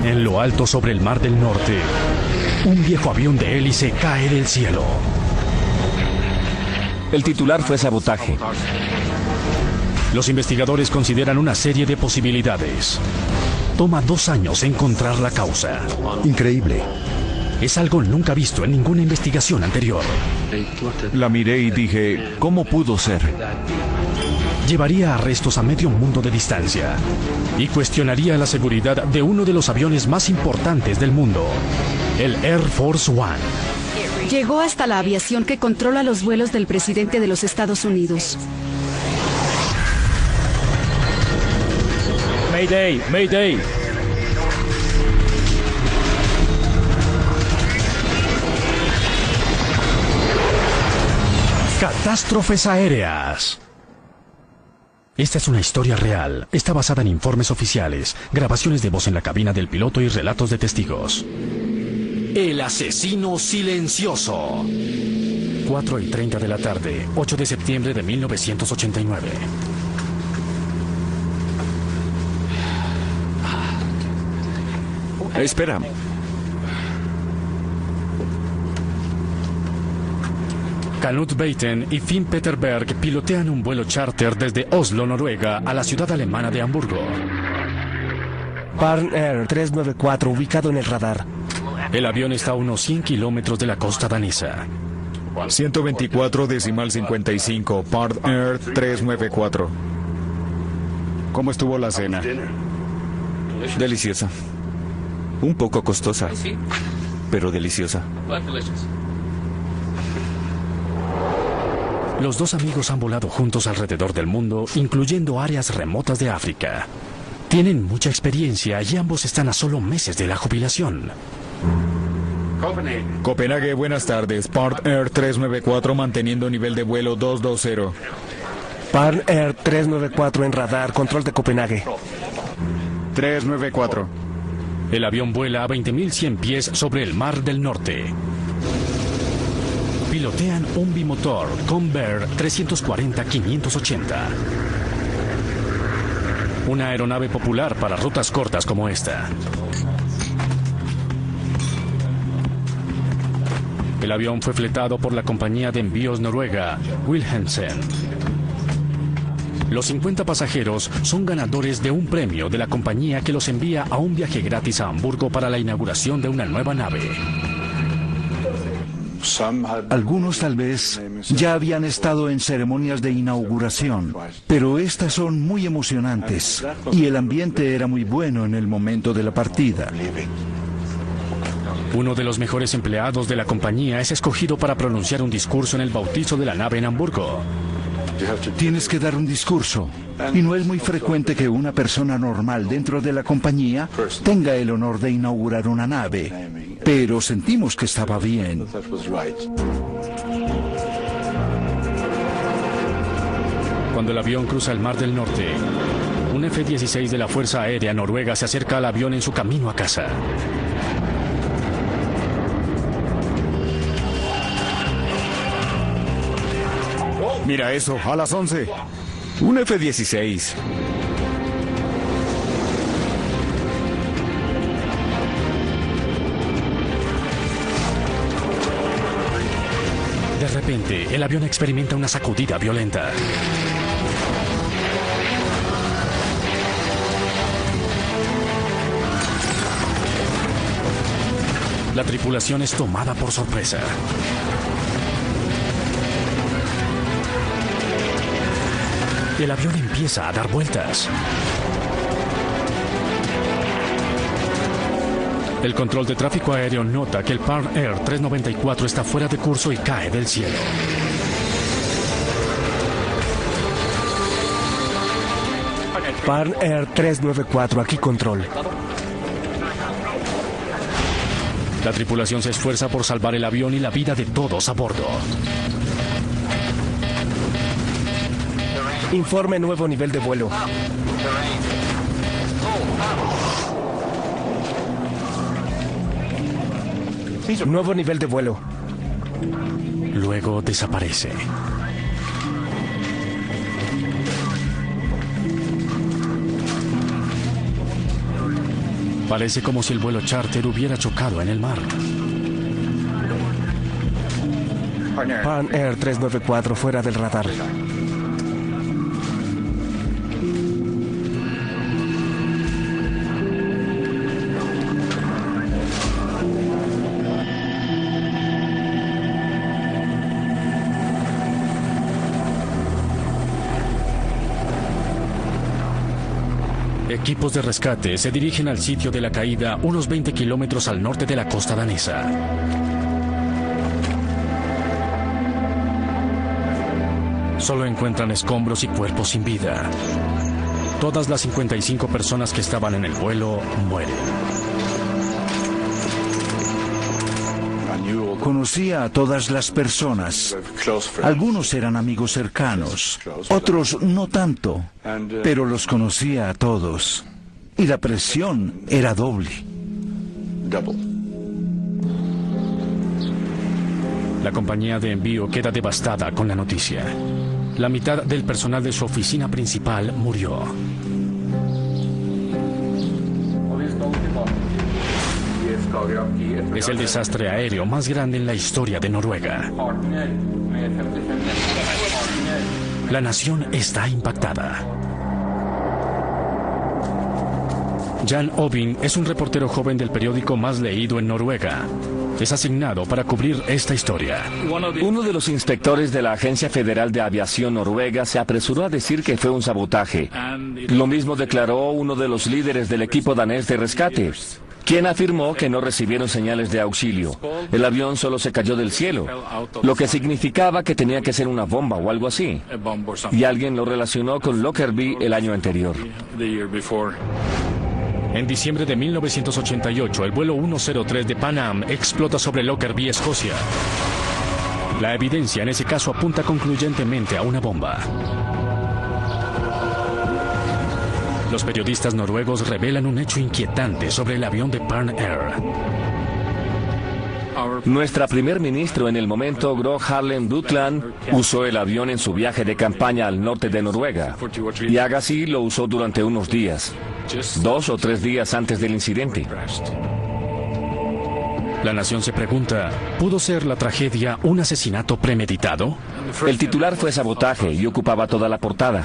En lo alto sobre el Mar del Norte, un viejo avión de hélice cae del cielo. El titular fue sabotaje. Los investigadores consideran una serie de posibilidades. Toma 2 años encontrar la causa. Increíble. Es algo nunca visto en ninguna investigación anterior. La miré y dije, ¿cómo pudo ser? Llevaría arrestos a medio mundo de distancia y cuestionaría la seguridad de uno de los aviones más importantes del mundo, el Air Force One. Llegó hasta la aviación que controla los vuelos del presidente de los Estados Unidos. Mayday, Mayday. Catástrofes aéreas. Esta es una historia real. Está basada en informes oficiales, grabaciones de voz en la cabina del piloto y relatos de testigos. El asesino silencioso. 4:30 de la tarde, 8 de septiembre de 1989. Espera. Knut Beiten y Finn Peter Berg pilotean un vuelo charter desde Oslo, Noruega, a la ciudad alemana de Hamburgo. Parn Air 394 ubicado en el radar. El avión está a unos 100 kilómetros de la costa danesa. 124,55, Parn Air 394. ¿Cómo estuvo la cena? Deliciosa. Un poco costosa, pero deliciosa. Los 2 amigos han volado juntos alrededor del mundo, incluyendo áreas remotas de África. Tienen mucha experiencia y ambos están a solo meses de la jubilación. Copenhague, buenas tardes. Parn Air 394 manteniendo nivel de vuelo 220. Parn Air 394 en radar, control de Copenhague. 394. El avión vuela a 20.100 pies sobre el Mar del Norte. Pilotean un bimotor Convair 340-580. Una aeronave popular para rutas cortas como esta. El avión fue fletado por la compañía de envíos noruega Wilhelmsen. Los 50 pasajeros son ganadores de un premio de la compañía que los envía a un viaje gratis a Hamburgo para la inauguración de una nueva nave. Algunos tal vez ya habían estado en ceremonias de inauguración, pero estas son muy emocionantes y el ambiente era muy bueno en el momento de la partida. Uno de los mejores empleados de la compañía es escogido para pronunciar un discurso en el bautizo de la nave en Hamburgo. Tienes que dar un discurso, y no es muy frecuente que una persona normal dentro de la compañía tenga el honor de inaugurar una nave, pero sentimos que estaba bien. Cuando el avión cruza el Mar del Norte, un F-16 de la Fuerza Aérea Noruega se acerca al avión en su camino a casa. Mira eso, a las 11. Un F-16. De repente, el avión experimenta una sacudida violenta. La tripulación es tomada por sorpresa. El avión empieza a dar vueltas. El control de tráfico aéreo nota que el Parn Air 394 está fuera de curso y cae del cielo. Parn Air 394, aquí control. La tripulación se esfuerza por salvar el avión y la vida de todos a bordo. Informe nuevo nivel de vuelo. Nuevo nivel de vuelo. Luego desaparece. Parece como si el vuelo charter hubiera chocado en el mar. Pan Air 394 fuera del radar. Equipos de rescate se dirigen al sitio de la caída unos 20 kilómetros al norte de la costa danesa. Solo encuentran escombros y cuerpos sin vida. Todas las 55 personas que estaban en el vuelo mueren. Conocía a todas las personas. Algunos eran amigos cercanos, otros no tanto, pero los conocía a todos. Y la presión era doble. La compañía de envío queda devastada con la noticia. La mitad del personal de su oficina principal murió. Es el desastre aéreo más grande en la historia de Noruega. La nación está impactada. Jan Ovin es un reportero joven del periódico más leído en Noruega. Es asignado para cubrir esta historia. Uno de los inspectores de la Agencia Federal de Aviación Noruega se apresuró a decir que fue un sabotaje. Lo mismo declaró uno de los líderes del equipo danés de rescate, quien afirmó que no recibieron señales de auxilio. El avión solo se cayó del cielo, lo que significaba que tenía que ser una bomba o algo así. Y alguien lo relacionó con Lockerbie el año anterior. En diciembre de 1988, el vuelo 103 de Pan Am explota sobre Lockerbie, Escocia. La evidencia en ese caso apunta concluyentemente a una bomba. Los periodistas noruegos revelan un hecho inquietante sobre el avión de Pan Air. Nuestra primer ministro en el momento, Gro Harlem Brundtland, usó el avión en su viaje de campaña al norte de Noruega. Y Agassi lo usó durante unos días, 2 o 3 días antes del incidente. La nación se pregunta, ¿pudo ser la tragedia un asesinato premeditado? El titular fue sabotaje y ocupaba toda la portada.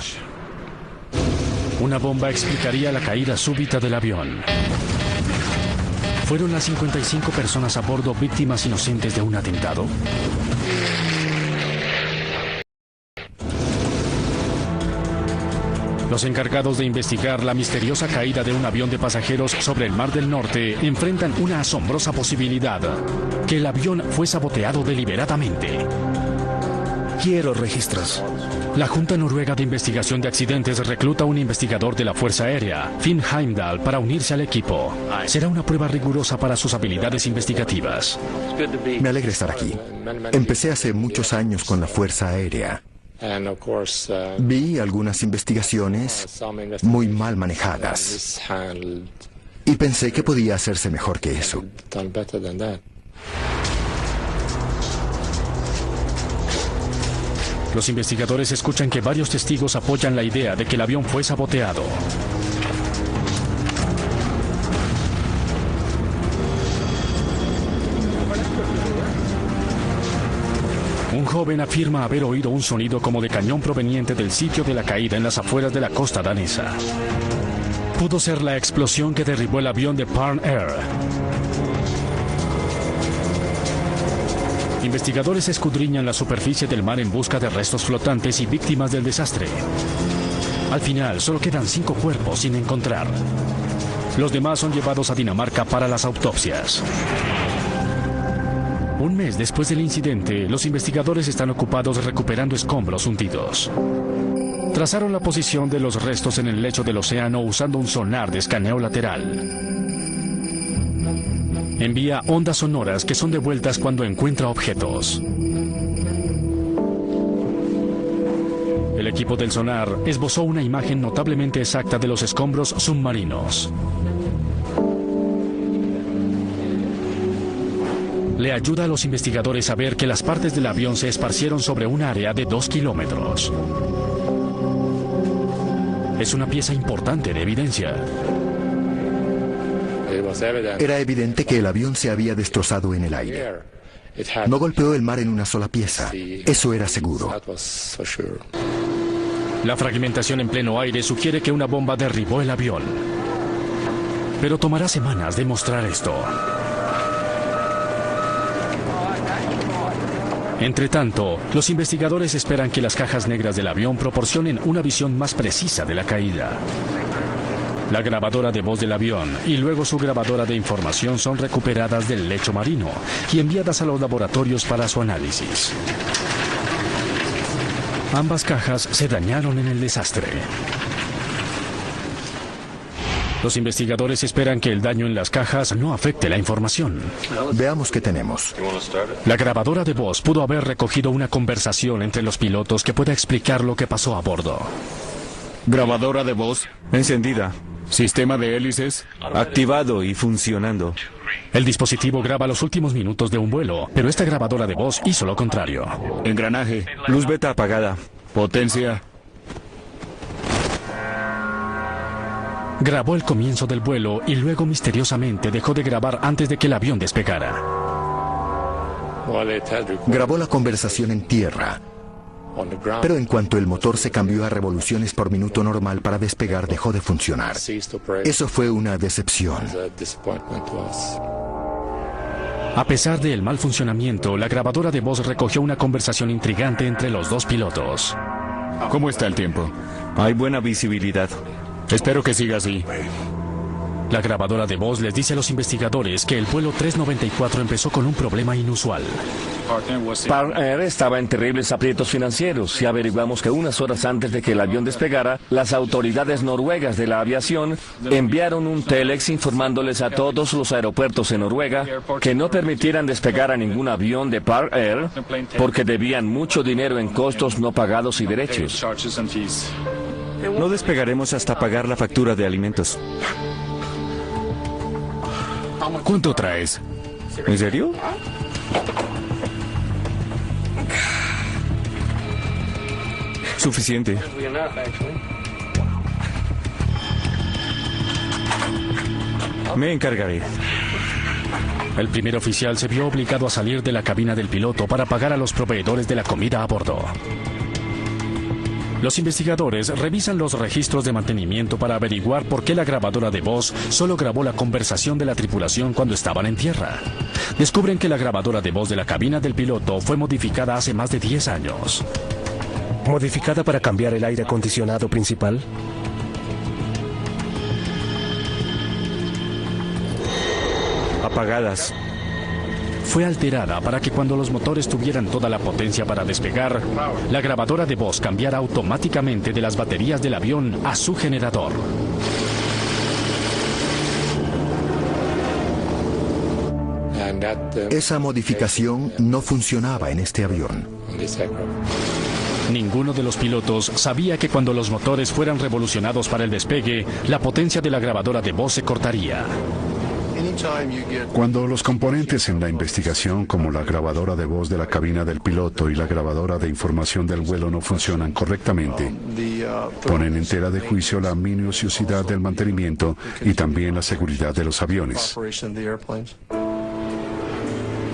Una bomba explicaría la caída súbita del avión. ¿Fueron las 55 personas a bordo víctimas inocentes de un atentado? Los encargados de investigar la misteriosa caída de un avión de pasajeros sobre el Mar del Norte enfrentan una asombrosa posibilidad: que el avión fue saboteado deliberadamente. Quiero registros. La Junta Noruega de Investigación de Accidentes recluta a un investigador de la Fuerza Aérea, Finn Heimdall, para unirse al equipo. Será una prueba rigurosa para sus habilidades investigativas. Me alegra estar aquí. Empecé hace muchos años con la Fuerza Aérea. Vi algunas investigaciones muy mal manejadas y pensé que podía hacerse mejor que eso. Los investigadores escuchan que varios testigos apoyan la idea de que el avión fue saboteado. Un joven afirma haber oído un sonido como de cañón proveniente del sitio de la caída en las afueras de la costa danesa. Pudo ser la explosión que derribó el avión de Pan Air. Investigadores escudriñan la superficie del mar en busca de restos flotantes y víctimas del desastre. Al final, solo quedan 5 cuerpos sin encontrar. Los demás son llevados a Dinamarca para las autopsias. Un mes después del incidente, los investigadores están ocupados recuperando escombros hundidos. Trazaron la posición de los restos en el lecho del océano usando un sonar de escaneo lateral. Envía ondas sonoras que son devueltas cuando encuentra objetos. El equipo del sonar esbozó una imagen notablemente exacta de los escombros submarinos. Le ayuda a los investigadores a ver que las partes del avión se esparcieron sobre un área de 2 kilómetros. Es una pieza importante de evidencia. Era evidente que el avión se había destrozado en el aire. No golpeó el mar en una sola pieza. Eso era seguro. La fragmentación en pleno aire sugiere que una bomba derribó el avión. Pero tomará semanas demostrar esto. Entre tanto, los investigadores esperan que las cajas negras del avión proporcionen una visión más precisa de la caída. La grabadora de voz del avión y luego su grabadora de información son recuperadas del lecho marino y enviadas a los laboratorios para su análisis. Ambas cajas se dañaron en el desastre. Los investigadores esperan que el daño en las cajas no afecte la información. Veamos qué tenemos. La grabadora de voz pudo haber recogido una conversación entre los pilotos que pueda explicar lo que pasó a bordo. Grabadora de voz. Encendida, Sistema de hélices. activado y funcionando. El dispositivo graba los últimos minutos de un vuelo, pero esta grabadora de voz hizo lo contrario. Engranaje. Luz beta apagada. Potencia. Grabó el comienzo del vuelo y luego misteriosamente dejó de grabar antes de que el avión despegara. Grabó la conversación en tierra. Pero en cuanto el motor se cambió a revoluciones por minuto normal para despegar, dejó de funcionar. Eso fue una decepción. A pesar del mal funcionamiento, la grabadora de voz recogió una conversación intrigante entre los dos pilotos. ¿Cómo está el tiempo? Hay buena visibilidad. Espero que siga así. La grabadora de voz les dice a los investigadores que el vuelo 394 empezó con un problema inusual. Park Air estaba en terribles aprietos financieros y averiguamos que unas horas antes de que el avión despegara, las autoridades noruegas de la aviación enviaron un telex informándoles a todos los aeropuertos en Noruega que no permitieran despegar a ningún avión de Park Air porque debían mucho dinero en costos no pagados y derechos. No despegaremos hasta pagar la factura de alimentos. ¿Cuánto traes? ¿En serio? Suficiente. Me encargaré. El primer oficial se vio obligado a salir de la cabina del piloto para pagar a los proveedores de la comida a bordo. Los investigadores revisan los registros de mantenimiento para averiguar por qué la grabadora de voz solo grabó la conversación de la tripulación cuando estaban en tierra. Descubren que la grabadora de voz de la cabina del piloto fue modificada hace más de 10 años. ¿Modificada para cambiar el aire acondicionado principal? Apagadas. Fue alterada para que cuando los motores tuvieran toda la potencia para despegar, la grabadora de voz cambiara automáticamente de las baterías del avión a su generador. Esa modificación no funcionaba en este avión. Ninguno de los pilotos sabía que cuando los motores fueran revolucionados para el despegue, la potencia de la grabadora de voz se cortaría. Cuando los componentes en la investigación, como la grabadora de voz de la cabina del piloto y la grabadora de información del vuelo, no funcionan correctamente, ponen en tela de juicio la minuciosidad del mantenimiento y también la seguridad de los aviones.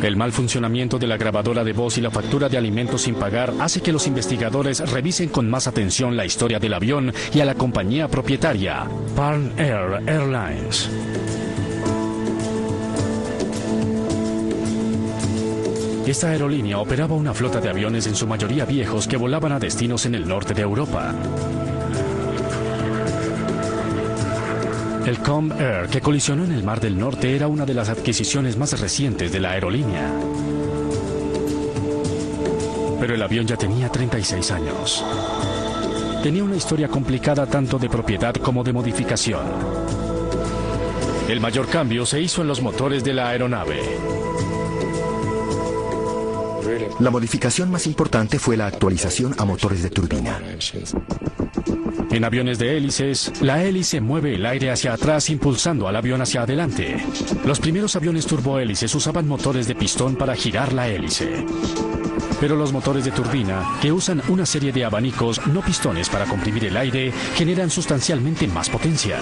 El mal funcionamiento de la grabadora de voz y la factura de alimentos sin pagar hace que los investigadores revisen con más atención la historia del avión y a la compañía propietaria, Park Air Airlines. Esta aerolínea operaba una flota de aviones en su mayoría viejos que volaban a destinos en el norte de Europa. El Com Air, que colisionó en el Mar del Norte, era una de las adquisiciones más recientes de la aerolínea. Pero el avión ya tenía 36 años. Tenía una historia complicada tanto de propiedad como de modificación. El mayor cambio se hizo en los motores de la aeronave. La modificación más importante fue la actualización a motores de turbina. En aviones de hélices, la hélice mueve el aire hacia atrás impulsando al avión hacia adelante. Los primeros aviones turbohélices usaban motores de pistón para girar la hélice. Pero los motores de turbina, que usan una serie de abanicos, no pistones para comprimir el aire, generan sustancialmente más potencia.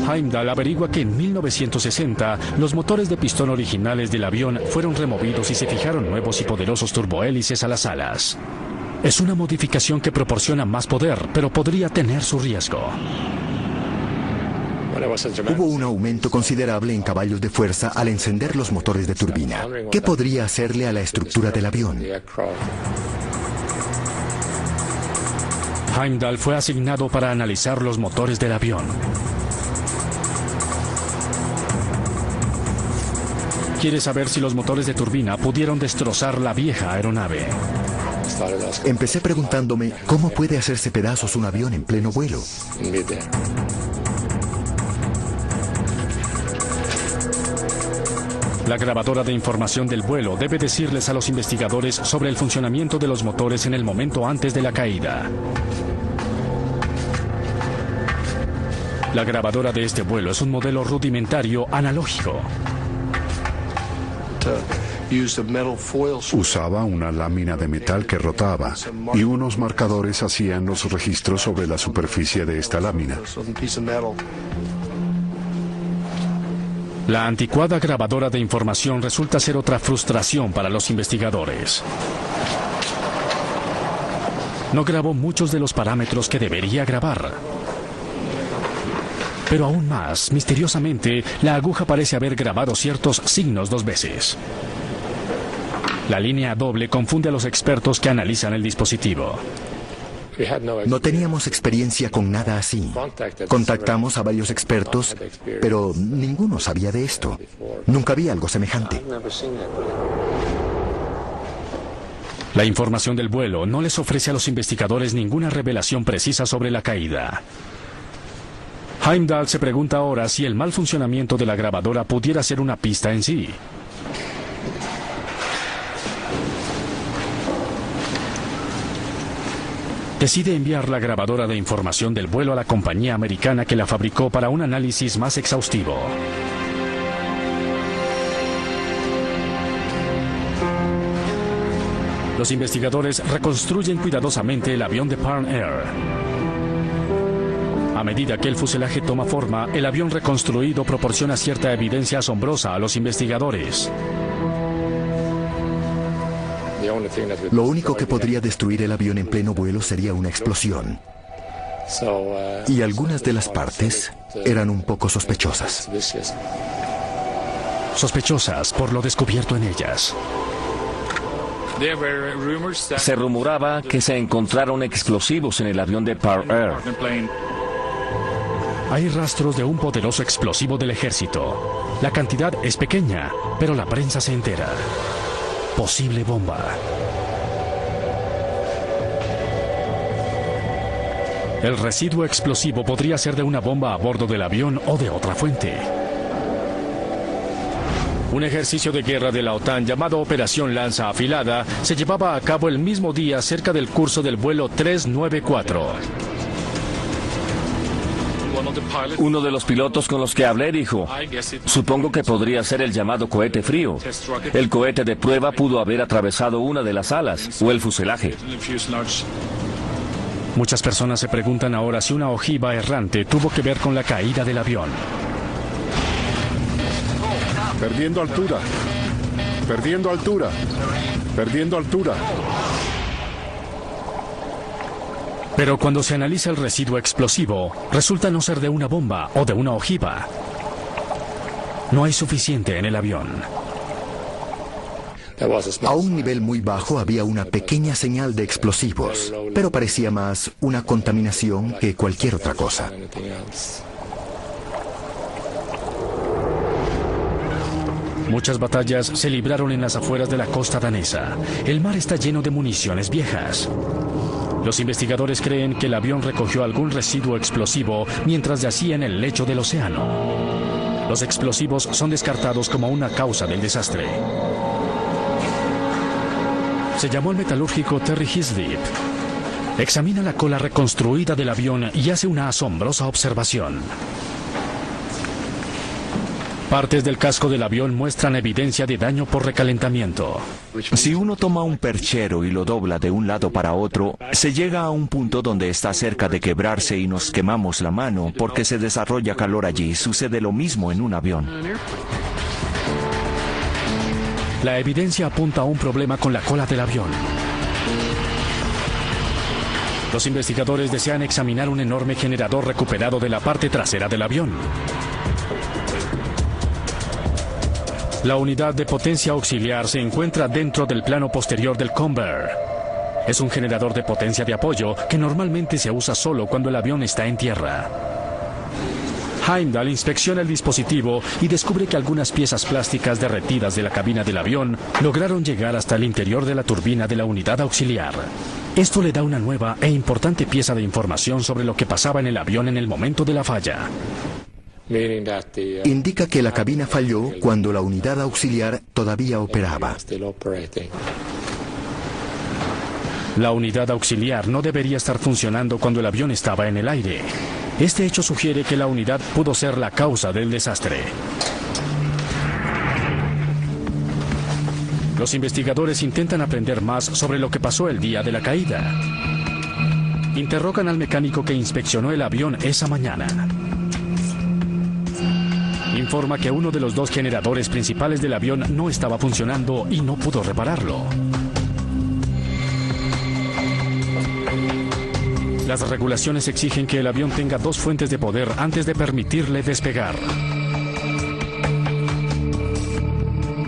Heimdall averigua que en 1960 los motores de pistón originales del avión fueron removidos y se fijaron nuevos y poderosos turbohélices a las alas. Es una modificación que proporciona más poder, pero podría tener su riesgo. Hubo un aumento considerable en caballos de fuerza al encender los motores de turbina. ¿Qué podría hacerle a la estructura del avión? Heimdall fue asignado para analizar los motores del avión. Quiere saber si los motores de turbina pudieron destrozar la vieja aeronave. Empecé preguntándome, ¿cómo puede hacerse pedazos un avión en pleno vuelo? La grabadora de información del vuelo debe decirles a los investigadores sobre el funcionamiento de los motores en el momento antes de la caída. La grabadora de este vuelo es un modelo rudimentario analógico. Usaba una lámina de metal que rotaba y unos marcadores hacían los registros sobre la superficie de esta lámina. La anticuada grabadora de información resulta ser otra frustración para los investigadores. No grabó muchos de los parámetros que debería grabar. Pero aún más, misteriosamente, la aguja parece haber grabado ciertos signos 2 veces. La línea doble confunde a los expertos que analizan el dispositivo. No teníamos experiencia con nada así. Contactamos a varios expertos, pero ninguno sabía de esto. Nunca vi algo semejante. La información del vuelo no les ofrece a los investigadores ninguna revelación precisa sobre la caída. Heimdall se pregunta ahora si el mal funcionamiento de la grabadora pudiera ser una pista en sí. Decide enviar la grabadora de información del vuelo a la compañía americana que la fabricó para un análisis más exhaustivo. Los investigadores reconstruyen cuidadosamente el avión de Parn Air. A medida que el fuselaje toma forma, el avión reconstruido proporciona cierta evidencia asombrosa a los investigadores. Lo único que podría destruir el avión en pleno vuelo sería una explosión. Y algunas de las partes eran un poco sospechosas. Sospechosas por lo descubierto en ellas. Se rumoraba que se encontraron explosivos en el avión de Parn Air. Hay rastros de un poderoso explosivo del ejército. La cantidad es pequeña, pero la prensa se entera. Posible bomba. El residuo explosivo podría ser de una bomba a bordo del avión o de otra fuente. Un ejercicio de guerra de la OTAN llamado Operación Lanza Afilada se llevaba a cabo el mismo día cerca del curso del vuelo 394. Uno de los pilotos con los que hablé dijo, supongo que podría ser el llamado cohete frío. El cohete de prueba pudo haber atravesado una de las alas o el fuselaje. Muchas personas se preguntan ahora si una ojiva errante tuvo que ver con la caída del avión. Perdiendo altura. Perdiendo altura. Perdiendo altura. Pero cuando se analiza el residuo explosivo, resulta no ser de una bomba o de una ojiva. No hay suficiente en el avión. A un nivel muy bajo había una pequeña señal de explosivos, pero parecía más una contaminación que cualquier otra cosa. Muchas batallas se libraron en las afueras de la costa danesa. El mar está lleno de municiones viejas. Los investigadores creen que el avión recogió algún residuo explosivo mientras yacía en el lecho del océano. Los explosivos son descartados como una causa del desastre. Se llamó al metalúrgico Terry Hislop. Examina la cola reconstruida del avión y hace una asombrosa observación. Partes del casco del avión muestran evidencia de daño por recalentamiento. Si uno toma un perchero y lo dobla de un lado para otro, se llega a un punto donde está cerca de quebrarse y nos quemamos la mano porque se desarrolla calor allí. Sucede lo mismo en un avión. La evidencia apunta a un problema con la cola del avión. Los investigadores desean examinar un enorme generador recuperado de la parte trasera del avión. La unidad de potencia auxiliar se encuentra dentro del plano posterior del Convair. Es un generador de potencia de apoyo que normalmente se usa solo cuando el avión está en tierra. Heimdall inspecciona el dispositivo y descubre que algunas piezas plásticas derretidas de la cabina del avión lograron llegar hasta el interior de la turbina de la unidad auxiliar. Esto le da una nueva e importante pieza de información sobre lo que pasaba en el avión en el momento de la falla. Indica que la cabina falló cuando la unidad auxiliar todavía operaba. La unidad auxiliar no debería estar funcionando cuando el avión estaba en el aire. Este hecho sugiere que la unidad pudo ser la causa del desastre. Los investigadores intentan aprender más sobre lo que pasó el día de la caída. Interrogan al mecánico que inspeccionó el avión esa mañana. Informa que uno de los dos generadores principales del avión no estaba funcionando y no pudo repararlo. Las regulaciones exigen que el avión tenga dos fuentes de poder antes de permitirle despegar.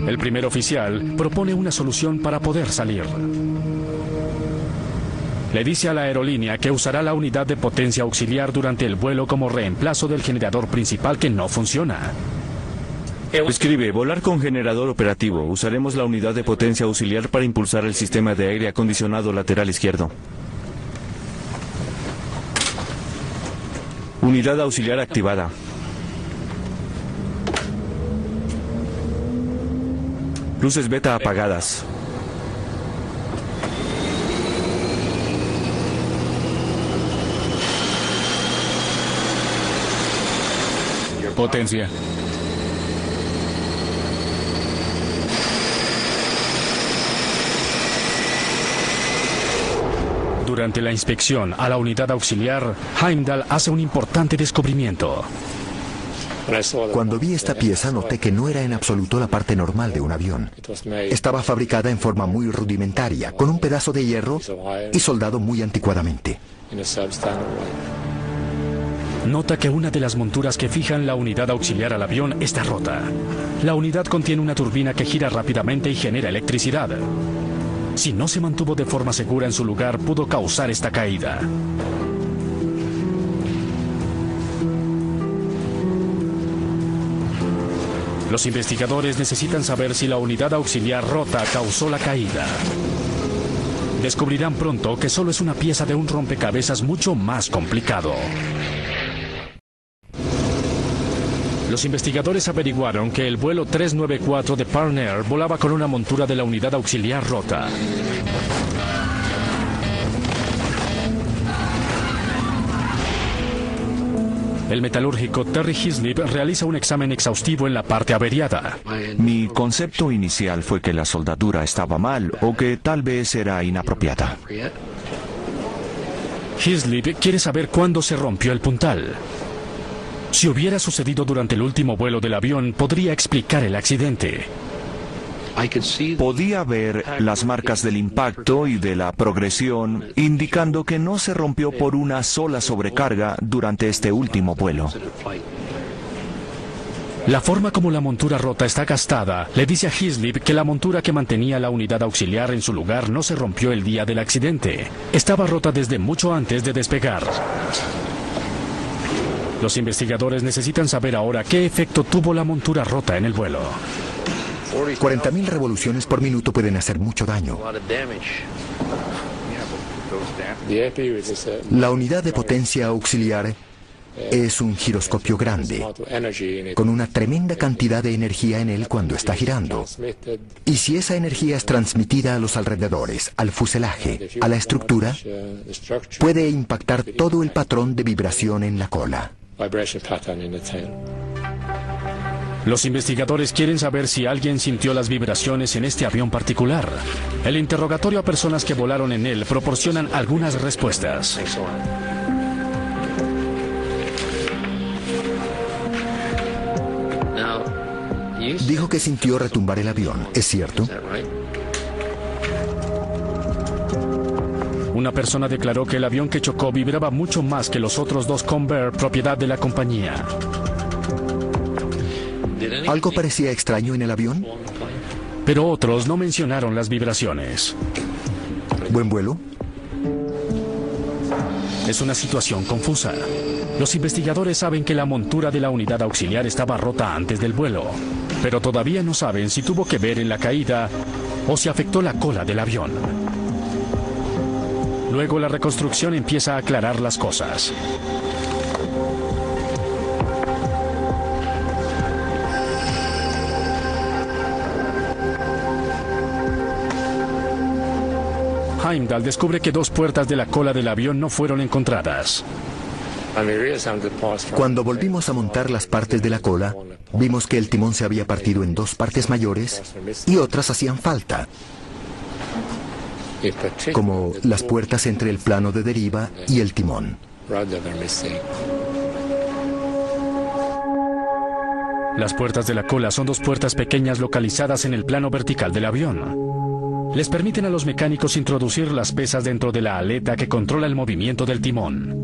El primer oficial propone una solución para poder salir. Le dice a la aerolínea que usará la unidad de potencia auxiliar durante el vuelo como reemplazo del generador principal que no funciona. Escribe, volar con generador operativo. Usaremos la unidad de potencia auxiliar para impulsar el sistema de aire acondicionado lateral izquierdo. Unidad auxiliar activada. Luces beta apagadas. Potencia. Durante la inspección a la unidad auxiliar, Heimdall hace un importante descubrimiento. Cuando vi esta pieza noté que no era en absoluto la parte normal de un avión. Estaba fabricada en forma muy rudimentaria, con un pedazo de hierro y soldado muy anticuadamente. Nota que una de las monturas que fijan la unidad auxiliar al avión está rota. La unidad contiene una turbina que gira rápidamente y genera electricidad. Si no se mantuvo de forma segura en su lugar, pudo causar esta caída. Los investigadores necesitan saber si la unidad auxiliar rota causó la caída. Descubrirán pronto que solo es una pieza de un rompecabezas mucho más complicado. Los investigadores averiguaron que el vuelo 394 de Parnair volaba con una montura de la unidad auxiliar rota. El metalúrgico Terry Hislop realiza un examen exhaustivo en la parte averiada. Mi concepto inicial fue que la soldadura estaba mal o que tal vez era inapropiada. Hislop quiere saber cuándo se rompió el puntal. Si hubiera sucedido durante el último vuelo del avión, podría explicar el accidente. Podía ver las marcas del impacto y de la progresión, indicando que no se rompió por una sola sobrecarga durante este último vuelo. La forma como la montura rota está gastada le dice a Hislop que la montura que mantenía la unidad auxiliar en su lugar no se rompió el día del accidente. Estaba rota desde mucho antes de despegar. Los investigadores necesitan saber ahora qué efecto tuvo la montura rota en el vuelo. 40.000 revoluciones por minuto pueden hacer mucho daño. La unidad de potencia auxiliar es un giroscopio grande, con una tremenda cantidad de energía en él cuando está girando. Y si esa energía es transmitida a los alrededores, al fuselaje, a la estructura, puede impactar todo el patrón de vibración en la cola. Los investigadores quieren saber si alguien sintió las vibraciones en este avión particular. El interrogatorio a personas que volaron en él proporcionan algunas respuestas. Dijo que sintió retumbar el avión, ¿es cierto? Una persona declaró que el avión que chocó vibraba mucho más que los otros dos Convair, propiedad de la compañía. ¿Algo parecía extraño en el avión? Pero otros no mencionaron las vibraciones. ¿Buen vuelo? Es una situación confusa. Los investigadores saben que la montura de la unidad auxiliar estaba rota antes del vuelo, pero todavía no saben si tuvo que ver en la caída o si afectó la cola del avión. Luego la reconstrucción empieza a aclarar las cosas. Heimdall descubre que dos puertas de la cola del avión no fueron encontradas. Cuando volvimos a montar las partes de la cola, vimos que el timón se había partido en dos partes mayores y otras hacían falta, como las puertas entre el plano de deriva y el timón. Las puertas de la cola son dos puertas pequeñas localizadas en el plano vertical del avión. Les permiten a los mecánicos introducir las pesas dentro de la aleta que controla el movimiento del timón.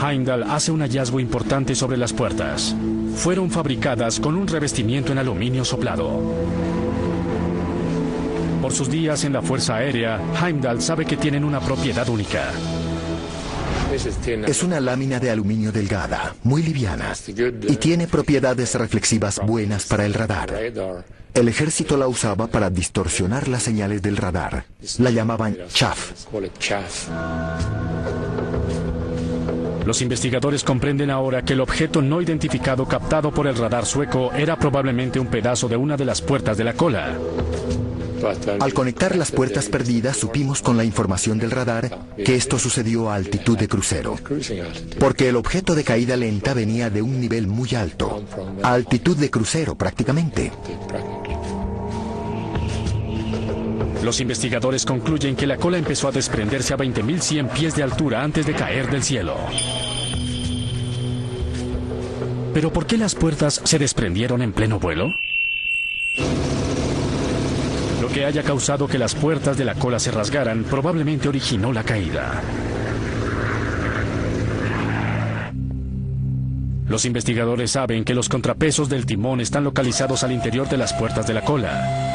Heimdall hace un hallazgo importante sobre las puertas. Fueron fabricadas con un revestimiento en aluminio soplado. Por sus días en la Fuerza Aérea, Heimdall sabe que tienen una propiedad única. Es una lámina de aluminio delgada, muy liviana, y tiene propiedades reflexivas buenas para el radar. El ejército la usaba para distorsionar las señales del radar. La llamaban chaff. Los investigadores comprenden ahora que el objeto no identificado captado por el radar sueco era probablemente un pedazo de una de las puertas de la cola. Al conectar las puertas perdidas, supimos con la información del radar que esto sucedió a altitud de crucero, porque el objeto de caída lenta venía de un nivel muy alto, a altitud de crucero prácticamente. Los investigadores concluyen que la cola empezó a desprenderse a 20.100 pies de altura antes de caer del cielo. ¿Pero por qué las puertas se desprendieron en pleno vuelo? Lo que haya causado que las puertas de la cola se rasgaran probablemente originó la caída. Los investigadores saben que los contrapesos del timón están localizados al interior de las puertas de la cola.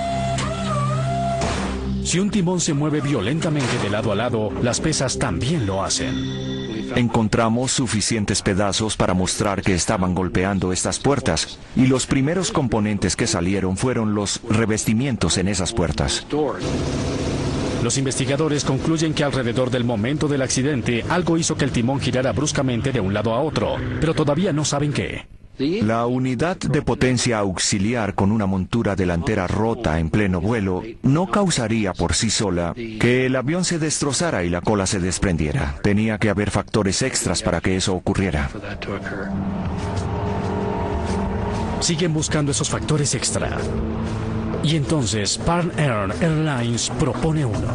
Si un timón se mueve violentamente de lado a lado, las pesas también lo hacen. Encontramos suficientes pedazos para mostrar que estaban golpeando estas puertas, y los primeros componentes que salieron fueron los revestimientos en esas puertas. Los investigadores concluyen que alrededor del momento del accidente, algo hizo que el timón girara bruscamente de un lado a otro, pero todavía no saben qué. La unidad de potencia auxiliar con una montura delantera rota en pleno vuelo no causaría por sí sola que el avión se destrozara y la cola se desprendiera. Tenía que haber factores extras para que eso ocurriera. Siguen buscando esos factores extra. Y entonces Pan Air Airlines propone uno.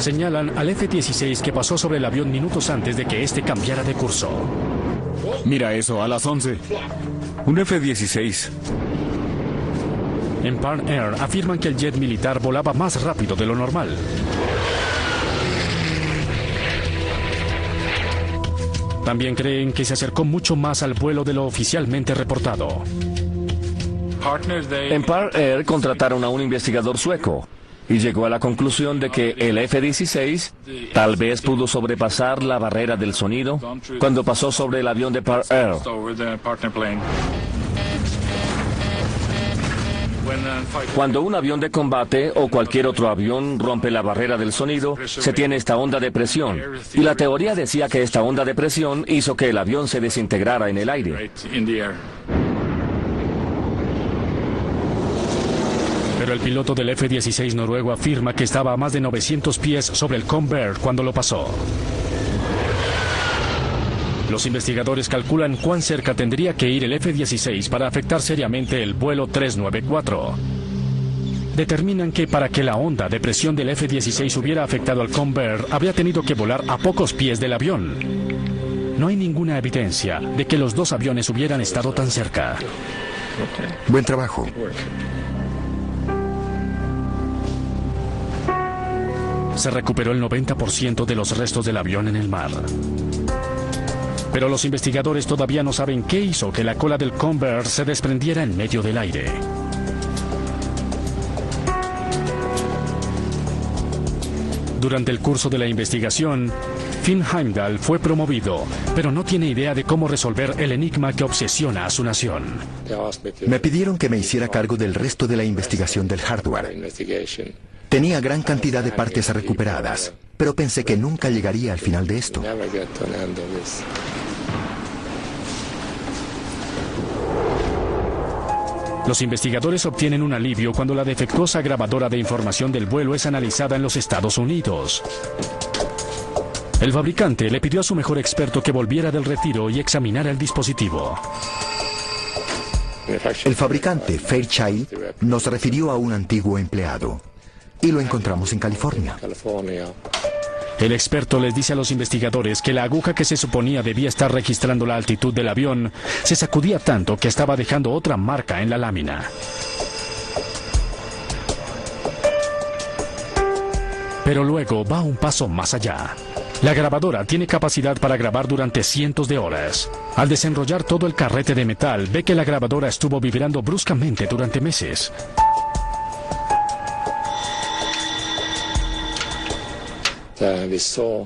Señalan al F-16 que pasó sobre el avión minutos antes de que éste cambiara de curso. Mira eso, a las 11. Un F-16. En Pan Air afirman que el jet militar volaba más rápido de lo normal. También creen que se acercó mucho más al vuelo de lo oficialmente reportado. En Pan Air contrataron a un investigador sueco y llegó a la conclusión de que el F-16 tal vez pudo sobrepasar la barrera del sonido cuando pasó sobre el avión de Pan Air. Cuando un avión de combate o cualquier otro avión rompe la barrera del sonido, se tiene esta onda de presión. Y la teoría decía que esta onda de presión hizo que el avión se desintegrara en el aire. Pero el piloto del F-16 noruego afirma que estaba a más de 900 pies sobre el Convair cuando lo pasó. Los investigadores calculan cuán cerca tendría que ir el F-16 para afectar seriamente el vuelo 394. Determinan que para que la onda de presión del F-16 hubiera afectado al Convair, habría tenido que volar a pocos pies del avión. No hay ninguna evidencia de que los dos aviones hubieran estado tan cerca. Buen trabajo. Se recuperó el 90% de los restos del avión en el mar. Pero los investigadores todavía no saben qué hizo que la cola del Convair se desprendiera en medio del aire. Durante el curso de la investigación, Finn Heimdall fue promovido, pero no tiene idea de cómo resolver el enigma que obsesiona a su nación. Me pidieron que me hiciera cargo del resto de la investigación del hardware. Tenía gran cantidad de partes recuperadas, pero pensé que nunca llegaría al final de esto. Los investigadores obtienen un alivio cuando la defectuosa grabadora de información del vuelo es analizada en los Estados Unidos. El fabricante le pidió a su mejor experto que volviera del retiro y examinara el dispositivo. El fabricante, Fairchild, nos refirió a un antiguo empleado y lo encontramos en California. El experto les dice a los investigadores que la aguja que se suponía debía estar registrando la altitud del avión se sacudía tanto que estaba dejando otra marca en la lámina. Pero luego va un paso más allá. La grabadora tiene capacidad para grabar durante cientos de horas. Al desenrollar todo el carrete de metal, ve que la grabadora estuvo vibrando bruscamente durante meses.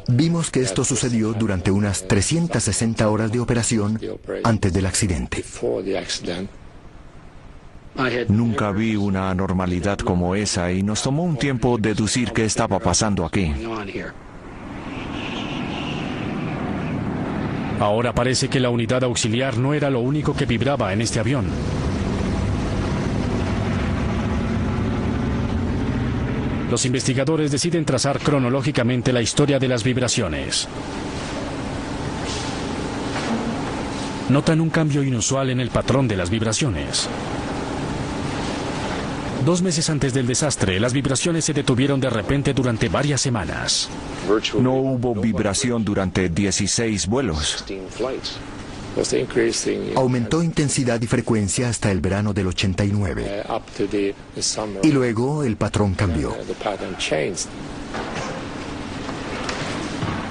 Vimos que esto sucedió durante unas 360 horas de operación antes del accidente. Nunca vi una anormalidad como esa y nos tomó un tiempo deducir qué estaba pasando aquí. Ahora parece que la unidad auxiliar no era lo único que vibraba en este avión. Los investigadores deciden trazar cronológicamente la historia de las vibraciones. Notan un cambio inusual en el patrón de las vibraciones. 2 meses antes del desastre, las vibraciones se detuvieron de repente durante varias semanas. No hubo vibración durante 16 vuelos. Aumentó intensidad y frecuencia hasta el verano del 89. Y luego el patrón cambió.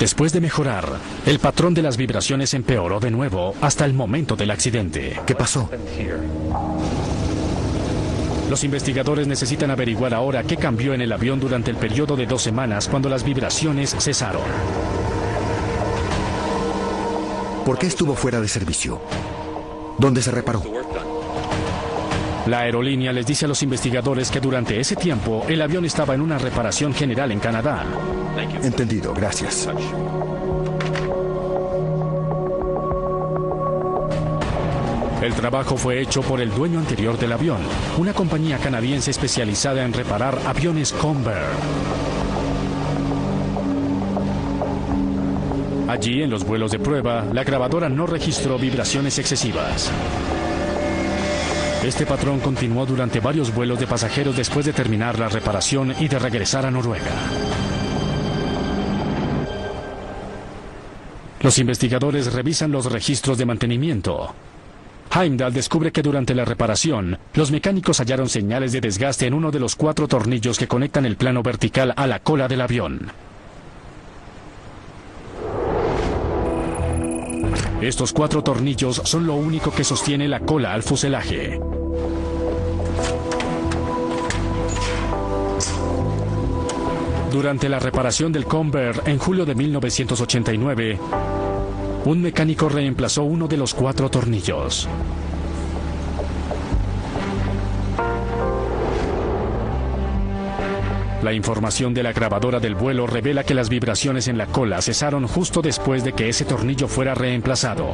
Después de mejorar, el patrón de las vibraciones empeoró de nuevo hasta el momento del accidente. ¿Qué pasó? Los investigadores necesitan averiguar ahora qué cambió en el avión durante el periodo de 2 semanas cuando las vibraciones cesaron. ¿Por qué estuvo fuera de servicio? ¿Dónde se reparó? La aerolínea les dice a los investigadores que durante ese tiempo el avión estaba en una reparación general en Canadá. Entendido, gracias. El trabajo fue hecho por el dueño anterior del avión, una compañía canadiense especializada en reparar aviones Convair. Allí, en los vuelos de prueba, la grabadora no registró vibraciones excesivas. Este patrón continuó durante varios vuelos de pasajeros después de terminar la reparación y de regresar a Noruega. Los investigadores revisan los registros de mantenimiento. Heimdall descubre que durante la reparación, los mecánicos hallaron señales de desgaste en uno de los 4 tornillos que conectan el plano vertical a la cola del avión. Estos 4 tornillos son lo único que sostiene la cola al fuselaje. Durante la reparación del Convair en julio de 1989, un mecánico reemplazó uno de los 4 tornillos. La información de la grabadora del vuelo revela que las vibraciones en la cola cesaron justo después de que ese tornillo fuera reemplazado.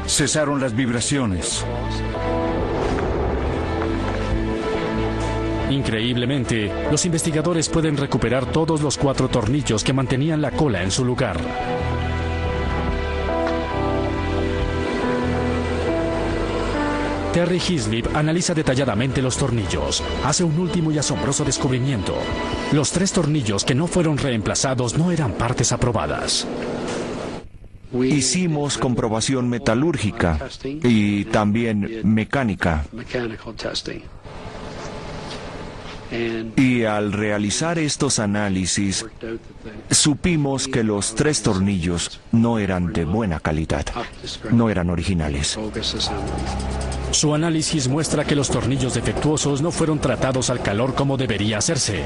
Cesaron las vibraciones. Increíblemente, los investigadores pueden recuperar todos los 4 tornillos que mantenían la cola en su lugar. Terry Hislop analiza detalladamente los tornillos. Hace un último y asombroso descubrimiento. Los 3 tornillos que no fueron reemplazados no eran partes aprobadas. Hicimos comprobación metalúrgica y también mecánica. Y al realizar estos análisis, supimos que los 3 tornillos no eran de buena calidad, no eran originales. Su análisis muestra que los tornillos defectuosos no fueron tratados al calor como debería hacerse.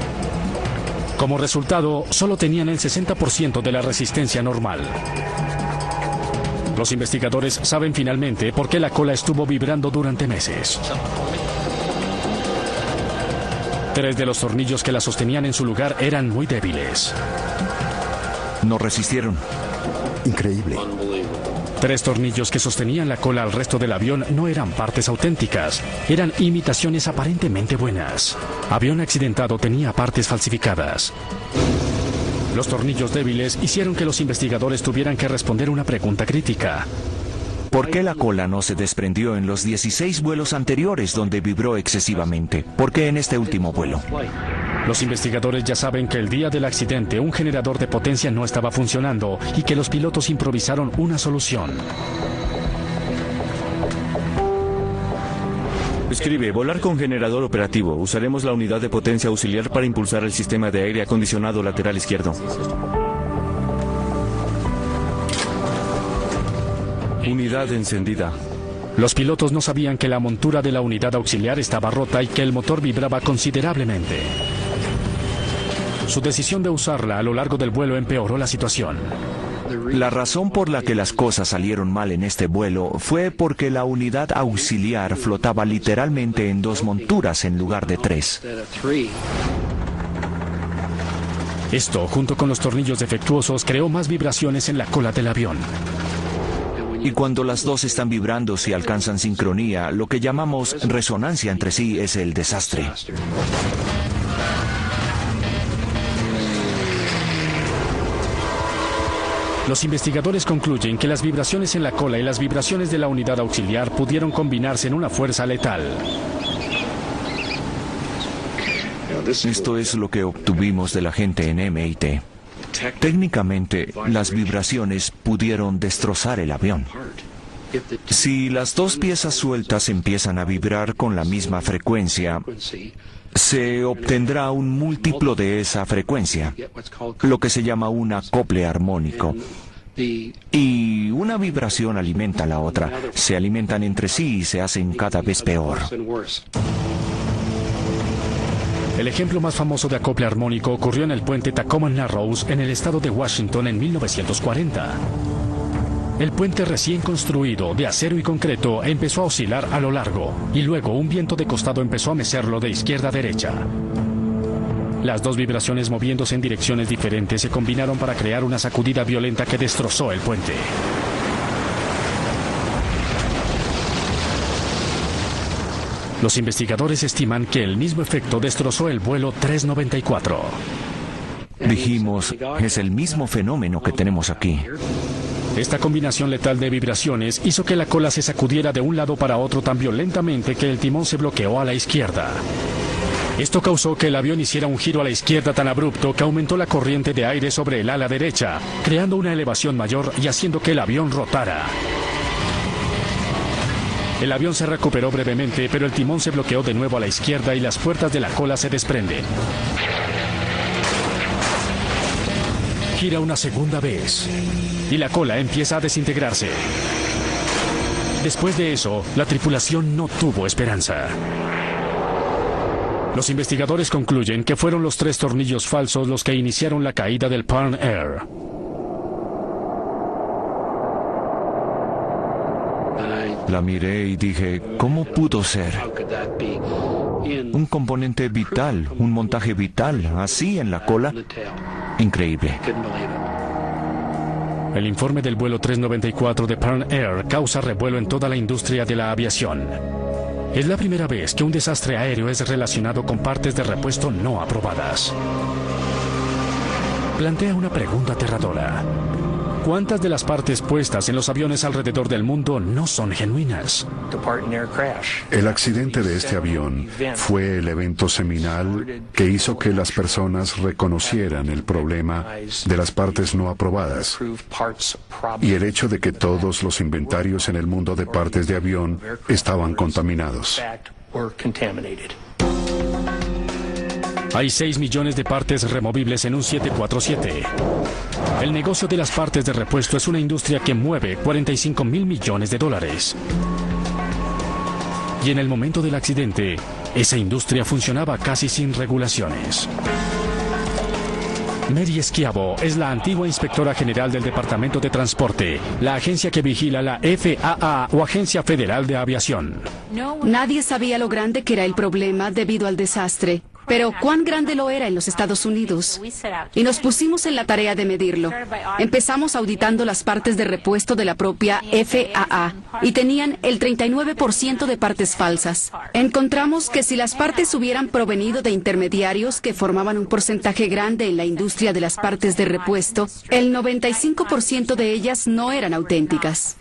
Como resultado, solo tenían el 60% de la resistencia normal. Los investigadores saben finalmente por qué la cola estuvo vibrando durante meses. 3 de los tornillos que la sostenían en su lugar eran muy débiles. No resistieron. Increíble. 3 tornillos que sostenían la cola al resto del avión no eran partes auténticas, eran imitaciones aparentemente buenas. Avión accidentado tenía partes falsificadas. Los tornillos débiles hicieron que los investigadores tuvieran que responder una pregunta crítica. ¿Por qué la cola no se desprendió en los 16 vuelos anteriores donde vibró excesivamente? ¿Por qué en este último vuelo? Los investigadores ya saben que el día del accidente un generador de potencia no estaba funcionando y que los pilotos improvisaron una solución. Escribe, volar con generador operativo. Usaremos la unidad de potencia auxiliar para impulsar el sistema de aire acondicionado lateral izquierdo. Unidad encendida. Los pilotos no sabían que la montura de la unidad auxiliar estaba rota y que el motor vibraba considerablemente. Su decisión de usarla a lo largo del vuelo empeoró la situación. La razón por la que las cosas salieron mal en este vuelo fue porque la unidad auxiliar flotaba literalmente en 2 monturas en lugar de 3. Esto, junto con los tornillos defectuosos, creó más vibraciones en la cola del avión. Y cuando las 2 están vibrando si alcanzan sincronía, lo que llamamos resonancia entre sí es el desastre. Los investigadores concluyen que las vibraciones en la cola y las vibraciones de la unidad auxiliar pudieron combinarse en una fuerza letal. Esto es lo que obtuvimos de la gente en MIT. Técnicamente, las vibraciones pudieron destrozar el avión. Si las 2 piezas sueltas empiezan a vibrar con la misma frecuencia, se obtendrá un múltiplo de esa frecuencia, lo que se llama un acople armónico. Y una vibración alimenta a la otra, se alimentan entre sí y se hacen cada vez peor. El ejemplo más famoso de acople armónico ocurrió en el puente Tacoma Narrows en el estado de Washington en 1940. El puente recién construido, de acero y concreto, empezó a oscilar a lo largo, y luego un viento de costado empezó a mecerlo de izquierda a derecha. Las 2 vibraciones moviéndose en direcciones diferentes se combinaron para crear una sacudida violenta que destrozó el puente. Los investigadores estiman que el mismo efecto destrozó el vuelo 394. Dijimos, es el mismo fenómeno que tenemos aquí. Esta combinación letal de vibraciones hizo que la cola se sacudiera de un lado para otro tan violentamente que el timón se bloqueó a la izquierda. Esto causó que el avión hiciera un giro a la izquierda tan abrupto que aumentó la corriente de aire sobre el ala derecha, creando una elevación mayor y haciendo que el avión rotara. El avión se recuperó brevemente, pero el timón se bloqueó de nuevo a la izquierda y las puertas de la cola se desprenden. Gira una segunda vez y la cola empieza a desintegrarse. Después de eso, la tripulación no tuvo esperanza. Los investigadores concluyen que fueron los 3 tornillos falsos los que iniciaron la caída del Pan Air. La miré y dije, ¿cómo pudo ser? Un componente vital, un montaje vital, así en la cola. Increíble. El informe del vuelo 394 de Pan Air causa revuelo en toda la industria de la aviación. Es la primera vez que un desastre aéreo es relacionado con partes de repuesto no aprobadas. Plantea una pregunta aterradora. ¿Cuántas de las partes puestas en los aviones alrededor del mundo no son genuinas? El accidente de este avión fue el evento seminal que hizo que las personas reconocieran el problema de las partes no aprobadas y el hecho de que todos los inventarios en el mundo de partes de avión estaban contaminados. Hay 6 millones de partes removibles en un 747. El negocio de las partes de repuesto es una industria que mueve 45.000 millones de dólares. Y en el momento del accidente, esa industria funcionaba casi sin regulaciones. Mary Schiavo es la antigua inspectora general del Departamento de Transporte, la agencia que vigila la FAA o Agencia Federal de Aviación. Nadie sabía lo grande que era el problema debido al desastre, pero cuán grande lo era en los Estados Unidos. Y nos pusimos en la tarea de medirlo. Empezamos auditando las partes de repuesto de la propia FAA y tenían el 39% de partes falsas. Encontramos que si las partes hubieran provenido de intermediarios que formaban un porcentaje grande en la industria de las partes de repuesto, el 95% de ellas no eran auténticas.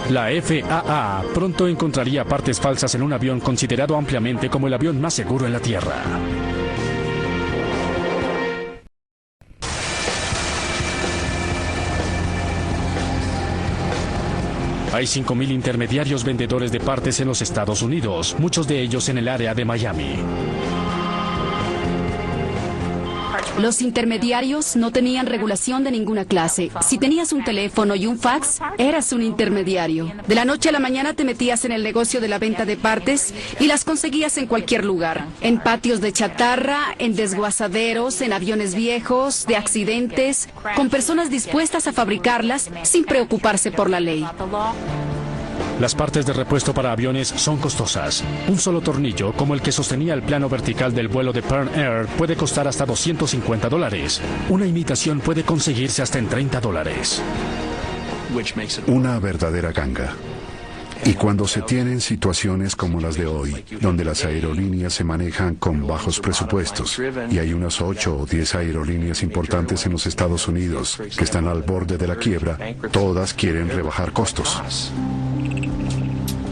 La FAA pronto encontraría partes falsas en un avión considerado ampliamente como el avión más seguro en la Tierra. Hay 5.000 intermediarios vendedores de partes en los Estados Unidos, muchos de ellos en el área de Miami. Los intermediarios no tenían regulación de ninguna clase. Si tenías un teléfono y un fax, eras un intermediario. De la noche a la mañana te metías en el negocio de la venta de partes y las conseguías en cualquier lugar. En patios de chatarra, en desguazaderos, en aviones viejos, de accidentes, con personas dispuestas a fabricarlas sin preocuparse por la ley. Las partes de repuesto para aviones son costosas. Un solo tornillo, como el que sostenía el plano vertical del vuelo de Pearl Air, puede costar hasta $250. Una imitación puede conseguirse hasta en $30. Una verdadera ganga. Y cuando se tienen situaciones como las de hoy, donde las aerolíneas se manejan con bajos presupuestos, y hay unas 8 o 10 aerolíneas importantes en los Estados Unidos que están al borde de la quiebra, todas quieren rebajar costos.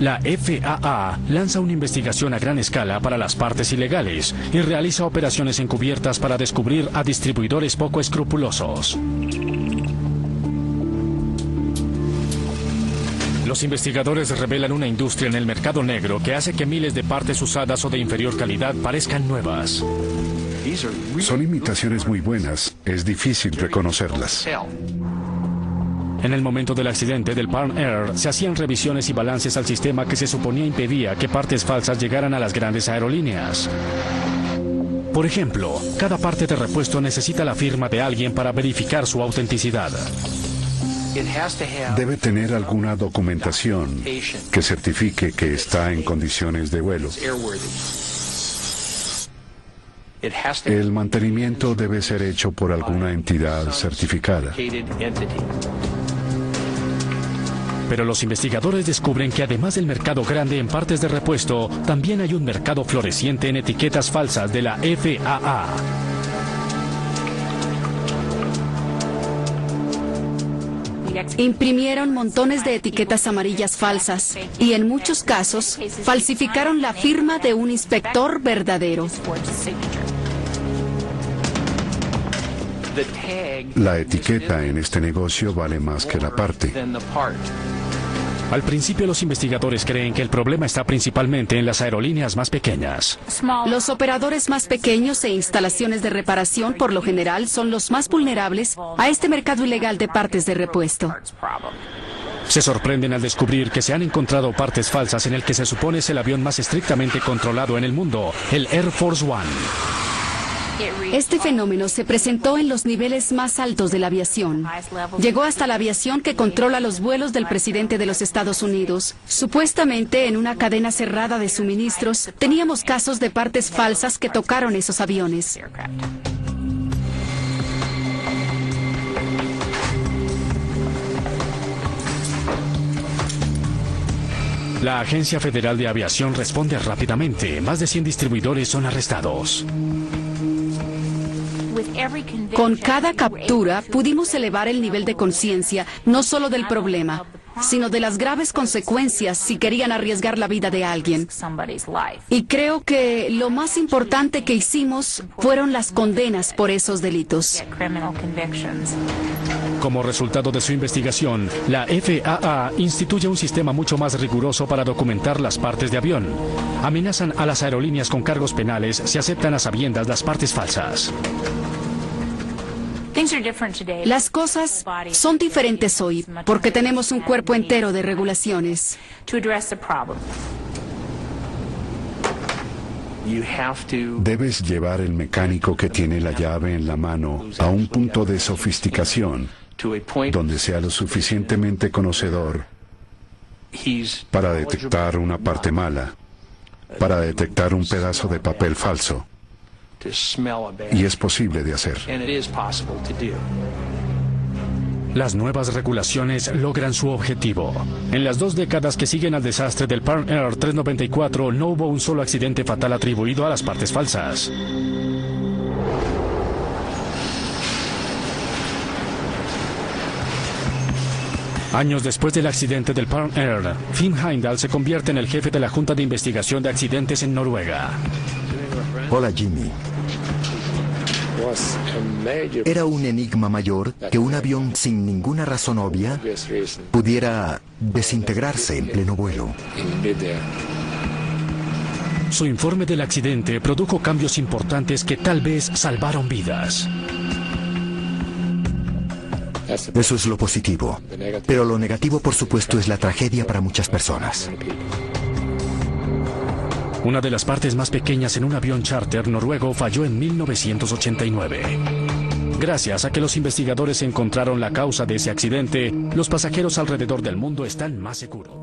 La FAA lanza una investigación a gran escala para las partes ilegales y realiza operaciones encubiertas para descubrir a distribuidores poco escrupulosos. Los investigadores revelan una industria en el mercado negro que hace que miles de partes usadas o de inferior calidad parezcan nuevas. Son imitaciones muy buenas, es difícil reconocerlas. En el momento del accidente del Pearl Air, se hacían revisiones y balances al sistema que se suponía impedía que partes falsas llegaran a las grandes aerolíneas. Por ejemplo, cada parte de repuesto necesita la firma de alguien para verificar su autenticidad. Debe tener alguna documentación que certifique que está en condiciones de vuelo. El mantenimiento debe ser hecho por alguna entidad certificada. Pero los investigadores descubren que además del mercado grande en partes de repuesto, también hay un mercado floreciente en etiquetas falsas de la FAA. Imprimieron montones de etiquetas amarillas falsas y en muchos casos falsificaron la firma de un inspector verdadero. La etiqueta en este negocio vale más que la parte. Al principio los investigadores creen que el problema está principalmente en las aerolíneas más pequeñas. Los operadores más pequeños e instalaciones de reparación por lo general son los más vulnerables a este mercado ilegal de partes de repuesto. Se sorprenden al descubrir que se han encontrado partes falsas en el que se supone es el avión más estrictamente controlado en el mundo, el Air Force One. Este fenómeno se presentó en los niveles más altos de la aviación. Llegó hasta la aviación que controla los vuelos del presidente de los Estados Unidos. Supuestamente, en una cadena cerrada de suministros, teníamos casos de partes falsas que tocaron esos aviones. La Agencia Federal de Aviación responde rápidamente. Más de 100 distribuidores son arrestados. Con cada captura pudimos elevar el nivel de conciencia, no solo del problema, sino de las graves consecuencias si querían arriesgar la vida de alguien. Y creo que lo más importante que hicimos fueron las condenas por esos delitos. Como resultado de su investigación, la FAA instituye un sistema mucho más riguroso para documentar las partes de avión. Amenazan a las aerolíneas con cargos penales si aceptan a sabiendas las partes falsas. Las cosas son diferentes hoy porque tenemos un cuerpo entero de regulaciones. Debes llevar el mecánico que tiene la llave en la mano a un punto de sofisticación donde sea lo suficientemente conocedor para detectar una parte mala, para detectar un pedazo de papel falso. Y es posible de hacer. Las nuevas regulaciones logran su objetivo. En las 2 décadas que siguen al desastre del Pan Air 394 no hubo un solo accidente fatal atribuido a las partes falsas. Años después del accidente del Pan Air, Finn Heimdall se convierte en el jefe de la Junta de Investigación de Accidentes en Noruega. Hola, Jimmy. Era un enigma mayor que un avión sin ninguna razón obvia pudiera desintegrarse en pleno vuelo. Su informe del accidente produjo cambios importantes que tal vez salvaron vidas. Eso es lo positivo. Pero lo negativo, por supuesto, es la tragedia para muchas personas. Una de las partes más pequeñas en un avión charter noruego falló en 1989. Gracias a que los investigadores encontraron la causa de ese accidente, los pasajeros alrededor del mundo están más seguros.